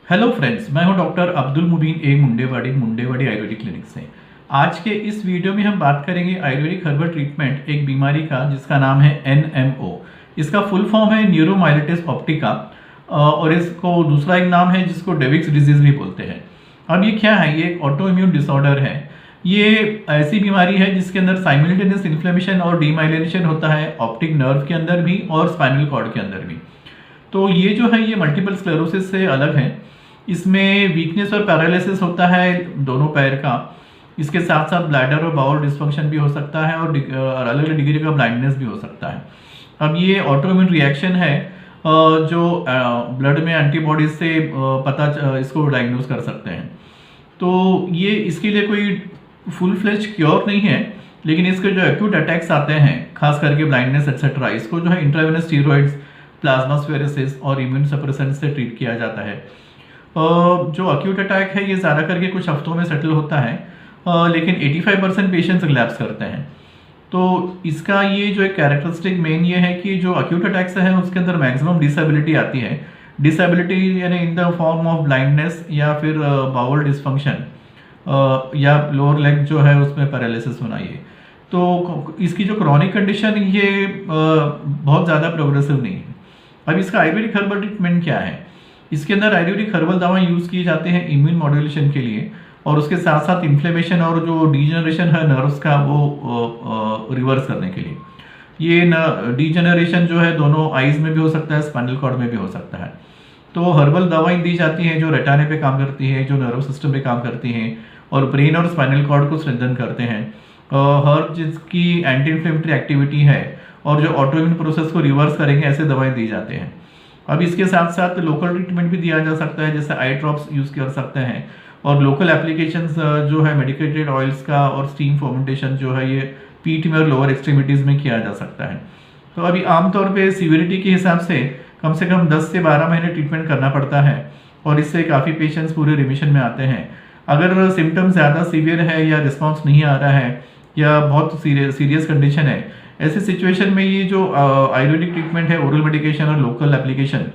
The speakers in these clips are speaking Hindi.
हेलो फ्रेंड्स, मैं हूं डॉक्टर अब्दुल मुबीन ए मुंडेवाड़ी आयुर्वेदिक क्लिनिक से। आज के इस वीडियो में हम बात करेंगे आयुर्वेदिक हर्बल ट्रीटमेंट एक बीमारी का जिसका नाम है NMO। इसका फुल फॉर्म है न्यूरोमाइलिटिस ऑप्टिका और इसको दूसरा एक नाम है जिसको डेविक्स डिजीज भी बोलते हैं। अब ये क्या है? ये एक ऑटो इम्यून डिसऑर्डर है। ये ऐसी बीमारी है जिसके अंदर साइमल्टेनियस इन्फ्लेमेशन और डीमाइलिनेशन होता है ऑप्टिक नर्व के अंदर भी और स्पाइनल कॉर्ड के अंदर भी। तो ये जो है ये मल्टीपल स्क्लेरोसिस से अलग है। इसमें वीकनेस और पैरालिसिस होता है दोनों पैर का। इसके साथ साथ ब्लैडर और बाउल डिस्फंक्शन भी हो सकता है और अलग अलग डिग्री का ब्लाइंडनेस भी हो सकता है। अब ये ऑटोइम्यून रिएक्शन है जो ब्लड में एंटीबॉडीज से इसको डायग्नोज कर सकते हैं। तो ये इसके लिए कोई फुल फ्लेज क्योर नहीं है, लेकिन इसके जो एक्यूट अटैक्स आते हैं खास करके ब्लाइंडनेस एक्सेट्रा, इसको जो है इंट्रावेनस स्टीरॉइड्स, प्लाज्मास्फेरेसिस और इम्यून सप्रेसेंट से ट्रीट किया जाता है। जो अक्यूट अटैक है ये ज़्यादा करके कुछ हफ्तों में सेटल होता है, लेकिन 85% पेशेंट्स रिलैप्स करते हैं। तो इसका ये जो एक कैरेक्टरिस्टिक मेन ये है कि जो अक्यूट अटैक्स है उसके अंदर मैक्सिमम डिसेबिलिटी आती है। डिसेबिलिटी यानी in the form of blindness या फिर बाउल डिस्फंक्शन या लोअर लेग जो है उसमें पैरालिसिस होना। ये तो इसकी जो क्रॉनिक कंडीशन ये बहुत ज़्यादा प्रोग्रेसिव नहीं है। अब इसका आयुर्वेदिक हर्बल ट्रीटमेंट क्या है? इसके अंदर आयुर्वेदिक हर्बल दवाएं यूज़ की जाते हैं इम्यून मॉड्यूलेशन के लिए, और उसके साथ साथ इन्फ्लेमेशन और जो डीजनरेशन है नर्व्स का वो रिवर्स करने के लिए। ये डीजनरेशन जो है दोनों आईज में भी हो सकता है, स्पाइनल कॉर्ड में भी हो सकता है। तो हर्बल दवाएं दी जाती हैं जो रेटाने पे काम करती है, जो नर्व सिस्टम पे काम करती हैं और ब्रेन और स्पाइनल कॉर्ड को स्ट्रेंथन करते हैं। हर जिसकी एंटी इन्फ्लेमेटरी एक्टिविटी है और जो ऑटोइम्यून प्रोसेस को रिवर्स करेंगे ऐसे दवाएं दी जाते हैं। अब इसके साथ साथ लोकल ट्रीटमेंट भी दिया जा सकता है, जैसे आई ड्रॉप्स यूज़ कर सकते हैं, और लोकल एप्लीकेशंस जो है मेडिकेटेड ऑयल्स का और स्टीम फर्मेंटेशन जो है ये पीठ में और लोअर एक्सट्रीमिटीज़ में किया जा सकता है। तो अभी आमतौर पे सीवियरिटी के हिसाब से कम 10 से 12 महीने ट्रीटमेंट करना पड़ता है और इससे काफ़ी पेशेंट्स पूरे रिमिशन में आते हैं। अगर सिम्टम्स ज़्यादा सीवियर है या रिस्पॉन्स नहीं आ रहा है या बहुत सीरियस कंडीशन है, ऐसी सिचुएशन में ये जो आयुर्वेदिक ट्रीटमेंट है, ओरल मेडिकेशन और लोकल एप्लीकेशन,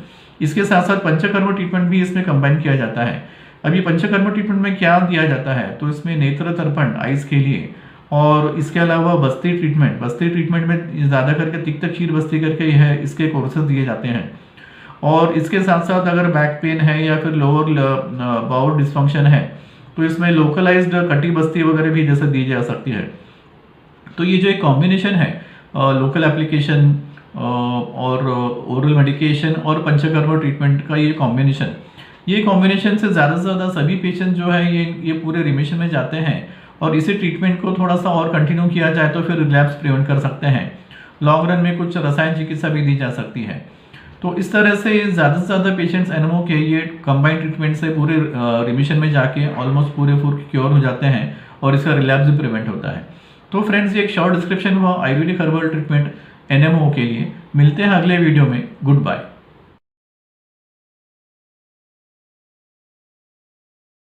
इसके साथ साथ पंचकर्म ट्रीटमेंट भी इसमें कंबाइन किया जाता है। अब ये पंचकर्म ट्रीटमेंट में क्या दिया जाता है? तो इसमें नेत्र तर्पण आइज के लिए, और इसके अलावा बस्ती ट्रीटमेंट में ज़्यादा करके तिक्त क्षीर बस्ती करके है इसके कोर्सेज दिए जाते हैं। और इसके साथ साथ अगर बैक पेन है या फिर लोअर बाउल डिस्फंक्शन है तो इसमें लोकलाइज्ड कटी बस्ती वगैरह भी जैसे दी जा सकती है। तो ये जो एक कॉम्बिनेशन है लोकल एप्लीकेशन और ओरल मेडिकेशन और पंचकर्म ट्रीटमेंट का, ये कॉम्बिनेशन से ज़्यादा सभी पेशेंट जो है ये पूरे रिमिशन में जाते हैं। और इसी ट्रीटमेंट को थोड़ा सा और कंटिन्यू किया जाए तो फिर रिलैप्स प्रिवेंट कर सकते हैं। लॉन्ग रन में कुछ रसायन चिकित्सा भी दी जा सकती है। तो इस तरह से ज़्यादा पेशेंट्स एनएमओ के ये कंबाइंड ट्रीटमेंट से पूरे रिमिशन में जाके ऑलमोस्ट पूरे क्योर हो जाते हैं और इसका रिलैप्स भी प्रिवेंट होता है। तो फ्रेंड्स, ये एक शॉर्ट डिस्क्रिप्शन हुआ आयुर्वेदिक हर्बल ट्रीटमेंट NMO के लिए। मिलते हैं अगले वीडियो में। Good bye.